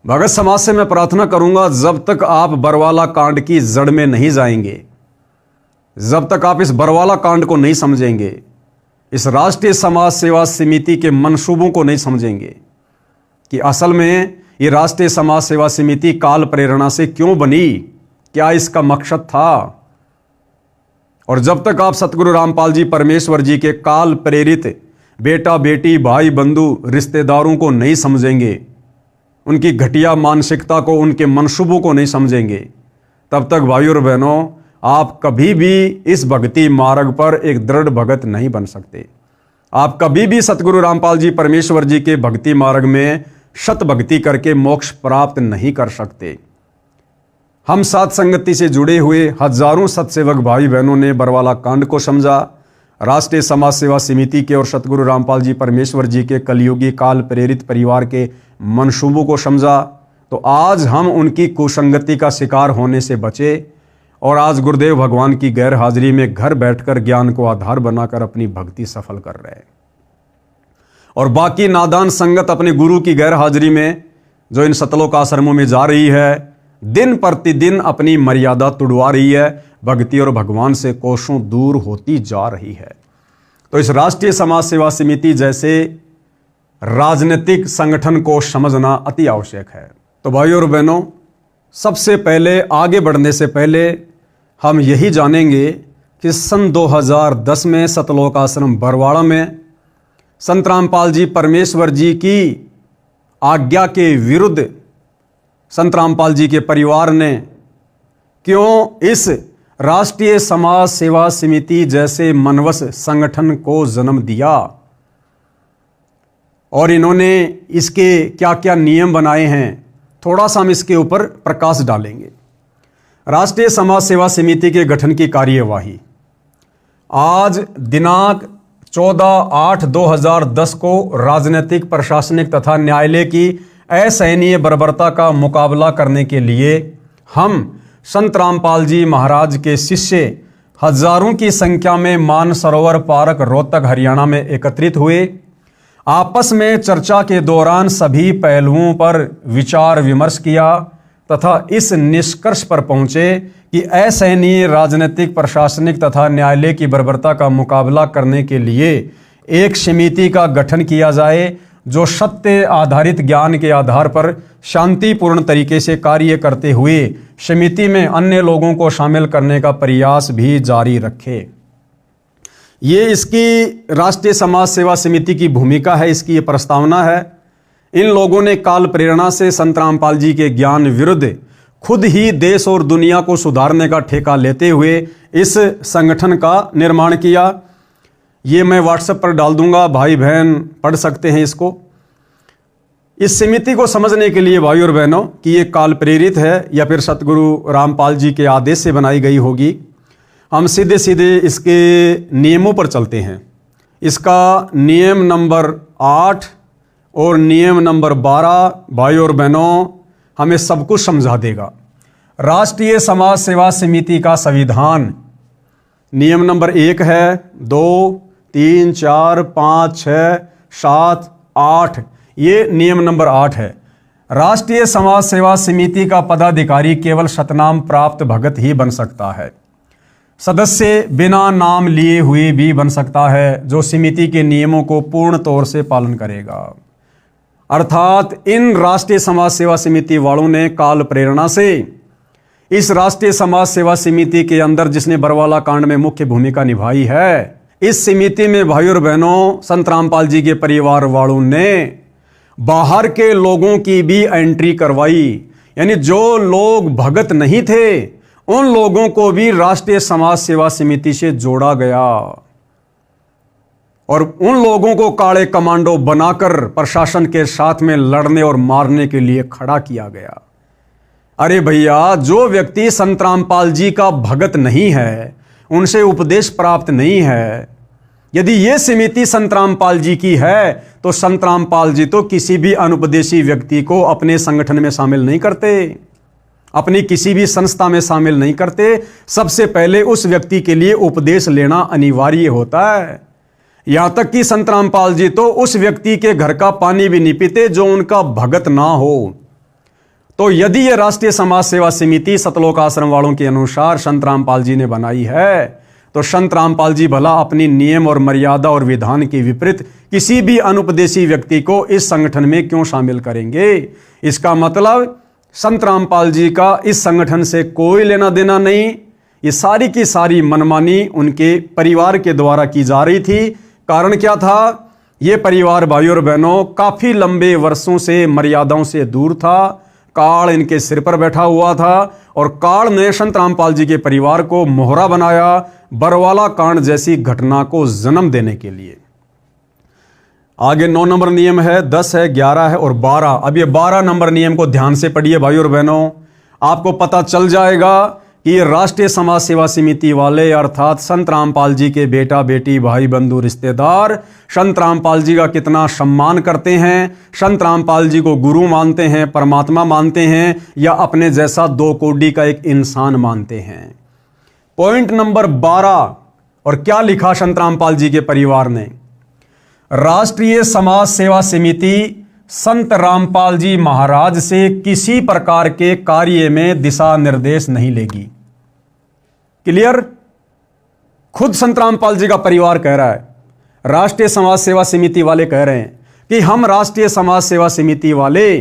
भगत समाज से मैं प्रार्थना करूंगा, जब तक आप बरवाला कांड की जड़ में नहीं जाएंगे, जब तक आप इस बरवाला कांड को नहीं समझेंगे, इस राष्ट्रीय समाज सेवा समिति के मंसूबों को नहीं समझेंगे कि असल में ये राष्ट्रीय समाज सेवा समिति काल प्रेरणा से क्यों बनी, क्या इसका मकसद था, और जब तक आप सतगुरु रामपाल जी परमेश्वर जी के काल प्रेरित बेटा बेटी भाई बंधु रिश्तेदारों को नहीं समझेंगे, उनकी घटिया मानसिकता को, उनके मंसूबों को नहीं समझेंगे, तब तक भाइयों और बहनों आप कभी भी इस भक्ति मार्ग पर एक दृढ़ भगत नहीं बन सकते। आप कभी भी सतगुरु रामपाल जी परमेश्वर जी के भक्ति मार्ग में शत भक्ति करके मोक्ष प्राप्त नहीं कर सकते। हम साथ संगति से जुड़े हुए हजारों सत्सेवक भाई बहनों ने बरवाला कांड को समझा, राष्ट्रीय समाज सेवा समिति के और सतगुरु रामपाल जी परमेश्वर जी के कलयुगी काल प्रेरित परिवार के मंसूबों को समझा, तो आज हम उनकी कुसंगति का शिकार होने से बचे और आज गुरुदेव भगवान की गैर हाजिरी में घर बैठकर ज्ञान को आधार बनाकर अपनी भक्ति सफल कर रहे हैं। और बाकी नादान संगत अपने गुरु की गैर हाजिरी में जो इन सतलोक आश्रमों में जा रही है, दिन प्रतिदिन अपनी मर्यादा तुड़वा रही है, भक्ति और भगवान से कोसों दूर होती जा रही है। तो इस राष्ट्रीय समाज सेवा समिति जैसे राजनीतिक संगठन को समझना अति आवश्यक है। तो भाइयों और बहनों, सबसे पहले आगे बढ़ने से पहले हम यही जानेंगे कि सन 2010 में सतलोक आश्रम बरवाड़ा में संत रामपाल जी परमेश्वर जी की आज्ञा के विरुद्ध संत रामपाल जी के परिवार ने क्यों इस राष्ट्रीय समाज सेवा समिति जैसे मनवस संगठन को जन्म दिया और इन्होंने इसके क्या क्या नियम बनाए हैं, थोड़ा सा हम इसके ऊपर प्रकाश डालेंगे। राष्ट्रीय समाज सेवा समिति के गठन की कार्यवाही आज दिनांक 14/8/2010 को राजनीतिक, प्रशासनिक तथा न्यायालय की असहनीय बर्बरता का मुकाबला करने के लिए हम संत रामपाल जी महाराज के शिष्य हजारों की संख्या में मानसरोवर पार्क रोहतक हरियाणा में एकत्रित हुए। आपस में चर्चा के दौरान सभी पहलुओं पर विचार विमर्श किया तथा इस निष्कर्ष पर पहुंचे कि असहनीय राजनीतिक, प्रशासनिक तथा न्यायालय की बर्बरता का मुकाबला करने के लिए एक समिति का गठन किया जाए जो सत्य आधारित ज्ञान के आधार पर शांतिपूर्ण तरीके से कार्य करते हुए समिति में अन्य लोगों को शामिल करने का प्रयास भी जारी रखे। ये इसकी राष्ट्रीय समाज सेवा समिति की भूमिका है, इसकी ये प्रस्तावना है। इन लोगों ने काल प्रेरणा से संत रामपाल जी के ज्ञान विरुद्ध खुद ही देश और दुनिया को सुधारने का ठेका लेते हुए इस संगठन का निर्माण किया। ये मैं व्हाट्सएप पर डाल दूंगा, भाई बहन पढ़ सकते हैं इसको। इस समिति को समझने के लिए भाई और बहनों कि ये काल प्रेरित है या फिर सतगुरु रामपाल जी के आदेश से बनाई गई होगी, हम सीधे सीधे इसके नियमों पर चलते हैं। इसका नियम नंबर 8 और नियम नंबर 12 भाई और बहनों हमें सब कुछ समझा देगा। राष्ट्रीय समाज सेवा समिति का संविधान नियम नंबर 1 है, 2, 3, 4, 5, 6, 7, 8, ये नियम नंबर 8 है। राष्ट्रीय समाज सेवा समिति का पदाधिकारी केवल शतनाम प्राप्त भगत ही बन सकता है। सदस्य बिना नाम लिए हुए भी बन सकता है जो समिति के नियमों को पूर्ण तौर से पालन करेगा। अर्थात इन राष्ट्रीय समाज सेवा समिति वालों ने काल प्रेरणा से इस राष्ट्रीय समाज सेवा समिति के अंदर जिसने बरवाला कांड में मुख्य भूमिका निभाई है, इस समिति में भाई और बहनों संत रामपाल जी के परिवार वालों ने बाहर के लोगों की भी एंट्री करवाई। यानी जो लोग भगत नहीं थे उन लोगों को भी राष्ट्रीय समाज सेवा समिति से जोड़ा गया और उन लोगों को काले कमांडो बनाकर प्रशासन के साथ में लड़ने और मारने के लिए खड़ा किया गया। अरे भैया, जो व्यक्ति संत रामपाल जी का भगत नहीं है, उनसे उपदेश प्राप्त नहीं है, यदि ये समिति संत रामपाल जी की है तो संत रामपाल जी तो किसी भी अनुपदेशी व्यक्ति को अपने संगठन में शामिल नहीं करते, अपनी किसी भी संस्था में शामिल नहीं करते। सबसे पहले उस व्यक्ति के लिए उपदेश लेना अनिवार्य होता है। यहां तक कि संत रामपाल जी तो उस व्यक्ति के घर का पानी भी नहीं पीते जो उनका भगत ना हो। तो यदि ये राष्ट्रीय समाज सेवा समिति सतलोक आश्रम वालों के अनुसार संत रामपाल जी ने बनाई है, तो संत रामपाल जी भला अपनी नियम और मर्यादा और विधान के विपरीत किसी भी अनुपदेशी व्यक्ति को इस संगठन में क्यों शामिल करेंगे? इसका मतलब संत रामपाल जी का इस संगठन से कोई लेना देना नहीं। ये सारी की सारी मनमानी उनके परिवार के द्वारा की जा रही थी। कारण क्या था? ये परिवार भाइयों और बहनों काफी लंबे वर्षों से मर्यादाओं से दूर था। काल इनके सिर पर बैठा हुआ था और काल ने संत रामपाल जी के परिवार को मोहरा बनाया बरवाला कांड जैसी घटना को जन्म देने के लिए। आगे 9 नंबर नियम है, 10 है, 11 है और 12। अब ये 12 नंबर नियम को ध्यान से पढ़िए भाइयों और बहनों, आपको पता चल जाएगा कि ये राष्ट्रीय समाज सेवा समिति वाले अर्थात संत रामपाल जी के बेटा बेटी भाई बंधु रिश्तेदार संत रामपाल जी का कितना सम्मान करते हैं, संत रामपाल जी को गुरु मानते हैं, परमात्मा मानते हैं, या अपने जैसा 2 कोड़ी का एक इंसान मानते हैं। पॉइंट नंबर 12, और क्या लिखा संत रामपाल जी के परिवार ने? राष्ट्रीय समाज सेवा समिति संत रामपाल जी महाराज से किसी प्रकार के कार्य में दिशा निर्देश नहीं लेगी। क्लियर? खुद संत रामपाल जी का परिवार कह रहा है, राष्ट्रीय समाज सेवा समिति वाले कह रहे हैं कि हम राष्ट्रीय समाज सेवा समिति वाले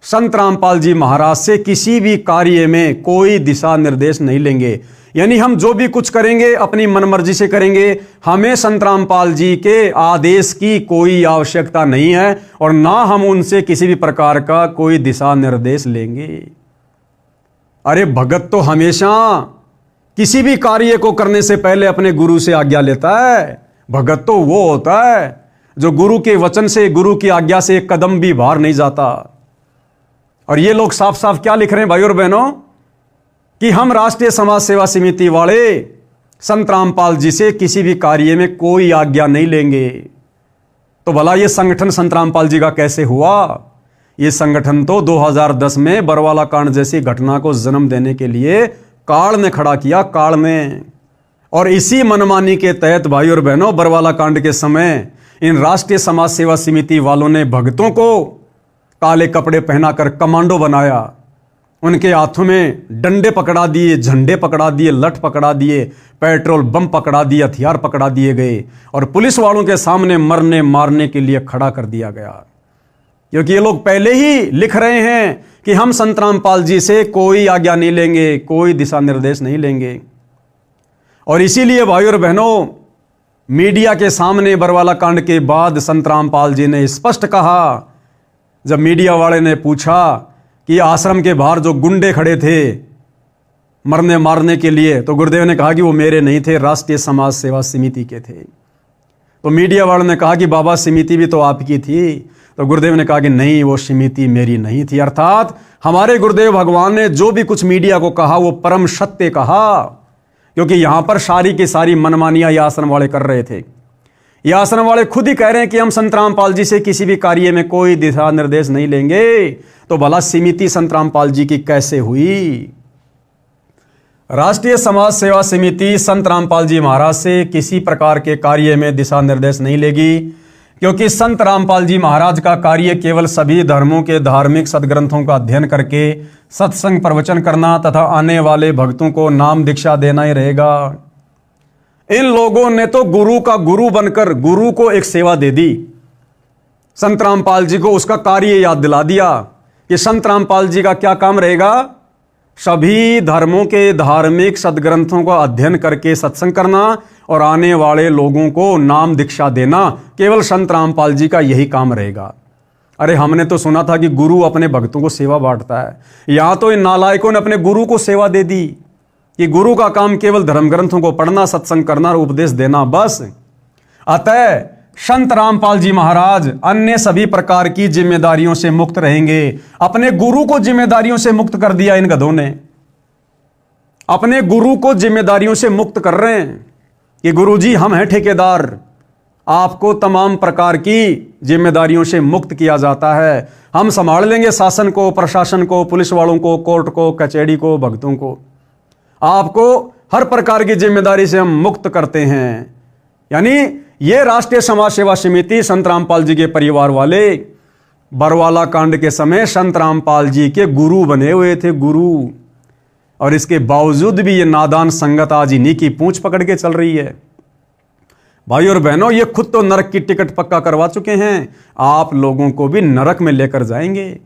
संत रामपाल जी महाराज से किसी भी कार्य में कोई दिशा निर्देश नहीं लेंगे। यानी हम जो भी कुछ करेंगे अपनी मनमर्जी से करेंगे, हमें संत रामपाल जी के आदेश की कोई आवश्यकता नहीं है और ना हम उनसे किसी भी प्रकार का कोई दिशा निर्देश लेंगे। अरे भगत तो हमेशा किसी भी कार्य को करने से पहले अपने गुरु से आज्ञा लेता है। भगत तो वो होता है जो गुरु के वचन से, गुरु की आज्ञा से एक कदम भी बाहर नहीं जाता। और ये लोग साफ साफ क्या लिख रहे हैं भाई और बहनों कि हम राष्ट्रीय समाज सेवा समिति वाले संत रामपाल जी से किसी भी कार्य में कोई आज्ञा नहीं लेंगे। तो भला ये संगठन संत रामपाल जी का कैसे हुआ? ये संगठन तो 2010 में बरवाला कांड जैसी घटना को जन्म देने के लिए काल ने खड़ा किया, काल ने। और इसी मनमानी के तहत भाई और बहनों बरवाला कांड के समय इन राष्ट्रीय समाज सेवा समिति वालों ने भक्तों को काले कपड़े पहनाकर कमांडो बनाया। उनके हाथों में डंडे पकड़ा दिए, झंडे पकड़ा दिए, लठ पकड़ा दिए, पेट्रोल बम पकड़ा दिए, हथियार पकड़ा दिए गए और पुलिस वालों के सामने मरने मारने के लिए खड़ा कर दिया गया। क्योंकि ये लोग पहले ही लिख रहे हैं कि हम संत रामपाल जी से कोई आज्ञा नहीं लेंगे, कोई दिशा निर्देश नहीं लेंगे। और इसीलिए भाई और बहनों, मीडिया के सामने बरवाला कांड के बाद संत रामपाल जी ने स्पष्ट कहा, जब मीडिया वाले ने पूछा कि आश्रम के बाहर जो गुंडे खड़े थे मरने मारने के लिए, तो गुरुदेव ने कहा कि वो मेरे नहीं थे, राष्ट्रीय समाज सेवा समिति के थे। तो मीडिया वालों ने कहा कि बाबा समिति भी तो आपकी थी। तो गुरुदेव ने कहा कि नहीं, वो समिति मेरी नहीं थी। अर्थात हमारे गुरुदेव भगवान ने जो भी कुछ मीडिया को कहा वो परम सत्य कहा, क्योंकि यहां पर सारी की सारी मनमानियां ये आश्रम वाले कर रहे थे। ये आश्रम वाले खुद ही कह रहे हैं कि हम संत रामपाल जी से किसी भी कार्य में कोई दिशा निर्देश नहीं लेंगे। तो भला समिति संत रामपाल जी की कैसे हुई? राष्ट्रीय समाज सेवा समिति संत रामपाल जी महाराज से किसी प्रकार के कार्य में दिशा निर्देश नहीं लेगी, क्योंकि संत रामपाल जी महाराज का कार्य केवल सभी धर्मों के धार्मिक सदग्रंथों का अध्ययन करके सत्संग प्रवचन करना तथा आने वाले भक्तों को नाम दीक्षा देना ही रहेगा। इन लोगों ने तो गुरु का गुरु बनकर गुरु को एक सेवा दे दी। संत रामपाल जी को उसका कार्य याद दिला दिया कि संत रामपाल जी का क्या काम रहेगा? सभी धर्मों के धार्मिक सदग्रंथों का अध्ययन करके सत्संग करना और आने वाले लोगों को नाम दीक्षा देना, केवल संत रामपाल जी का यही काम रहेगा। अरे हमने तो सुना था कि गुरु अपने भक्तों को सेवा बांटता है। यहां तो इन नालायकों ने अपने गुरु को सेवा दे दी कि गुरु का काम केवल धर्म ग्रंथों को पढ़ना, सत्संग करना और उपदेश देना, बस। अतः संत रामपाल जी महाराज अन्य सभी प्रकार की जिम्मेदारियों से मुक्त रहेंगे। अपने गुरु को जिम्मेदारियों से मुक्त कर दिया इन गधों ने। अपने गुरु को जिम्मेदारियों से मुक्त कर रहे हैं कि गुरुजी हम हैं ठेकेदार, आपको तमाम प्रकार की जिम्मेदारियों से मुक्त किया जाता है। हम संभाल लेंगे शासन को, प्रशासन को, पुलिस वालों को, कोर्ट को, कचहरी को, भक्तों को। आपको हर प्रकार की जिम्मेदारी से हम मुक्त करते हैं। यानी ये राष्ट्रीय समाज सेवा समिति संत रामपाल जी के परिवार वाले बरवाला कांड के समय संत रामपाल जी के गुरु बने हुए थे, गुरु। और इसके बावजूद भी ये नादान संगत आज इन्हीं की पूंछ पकड़ के चल रही है। भाई और बहनों, ये खुद तो नरक की टिकट पक्का करवा चुके हैं, आप लोगों को भी नरक में लेकर जाएंगे।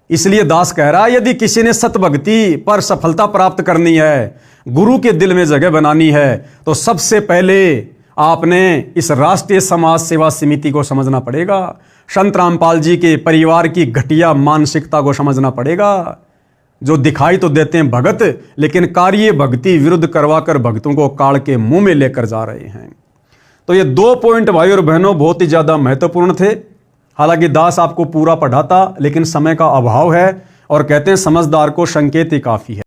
इसलिए दास कह रहा है, यदि किसी ने सतभक्ति पर सफलता प्राप्त करनी है, गुरु के दिल में जगह बनानी है, तो सबसे पहले आपने इस राष्ट्रीय समाज सेवा समिति को समझना पड़ेगा। संत रामपाल जी के परिवार की घटिया मानसिकता को समझना पड़ेगा, जो दिखाई तो देते हैं भगत, लेकिन कार्य भक्ति विरुद्ध करवाकर भक्तों को काल के मुंह में लेकर जा रहे हैं। तो ये 2 पॉइंट भाई और बहनों बहुत ही ज्यादा महत्वपूर्ण थे। हालांकि दास आपको पूरा पढ़ाता, लेकिन समय का अभाव है, और कहते हैं समझदार को संकेत ही काफी है।